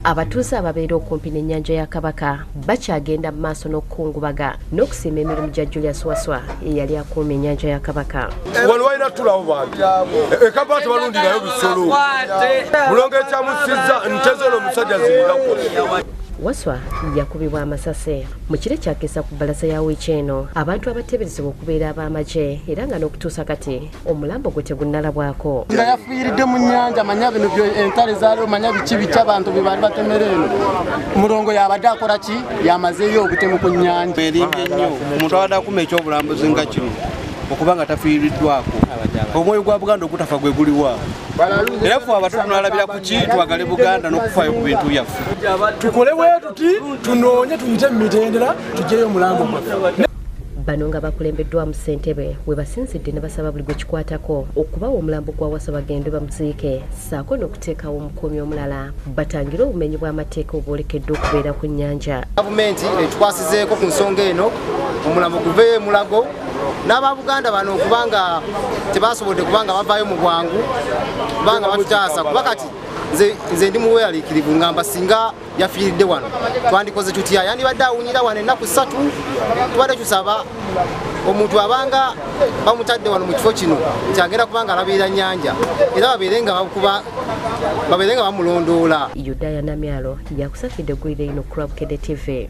Abatuuze ababeera okumpi n'ennyanja ya Kabaka bakyagenda mu maaso n'okukungubaga n'okusiima emirimu gya Julius Waswa eyali akuuma ennyanja ya Kabaka. Wano walina tulawo bantu ekaba tebalundirayo bisolo mulongo ekyamusizza ntezolo omusajja ziriraku. Waswa yakubibwa amasase mu kire kyakisa ku bbalaza ya wiiki eno abantu abateeberezebwa okubeera ab'amagye era nga n'okutuusa kati omulambo gwe tegunnalabwako. Nga yafiiridde mu nnyanja manya bino entale zaaliwo manya biki biki abantu bye baali batemera eno mulongo yabadde akola ki yamazeeyo obutemu ku nnyanja. Erinnya ennyo omuntu abadde akuma ekyobulambuzi nga kino okuba nga tafiiriddwako omwoyo gwa Buganda ogutafa gwe guliwa era ffe abantu tunalabira ku ki twagale Buganda n'okufaayo ku bintu byaffe. Tukole bwe tuti tunoonye tuyite mu mitendera tuggyeyo omulambo gwaffe. Bano nga bakulembeddwamu ssentebe we basinzidde ne basaba buli gwe kikwatako okubawa omulambo gwa Waswa bagende bamuziike ssaako n'okuteekawo omukuumi omulala batangire obumenyi bw'amateeka obwolekedde okubeera ku nnyanja. Gavumenti etukwasizeeko ku nsonga eno omulambo guveeyo emulago n'Ababuganda bano okubanga tebasobodde kubanga bavaayo mu bwangu kubanga batutaasa kuba kati nze ndi muweeraliikirivu ngamba singa yafiiridde wano twandikoze tutya yandibadde awunyira wano ennaku 3 tubadde tusaba omuntu abanga bamutadde wano mu kifo kino kyagenda kubanga alabirira nnyanja era babeere nga bamulondoola. Yudaya Namyalo yakusakidde gwire ino ku Bukedde TV.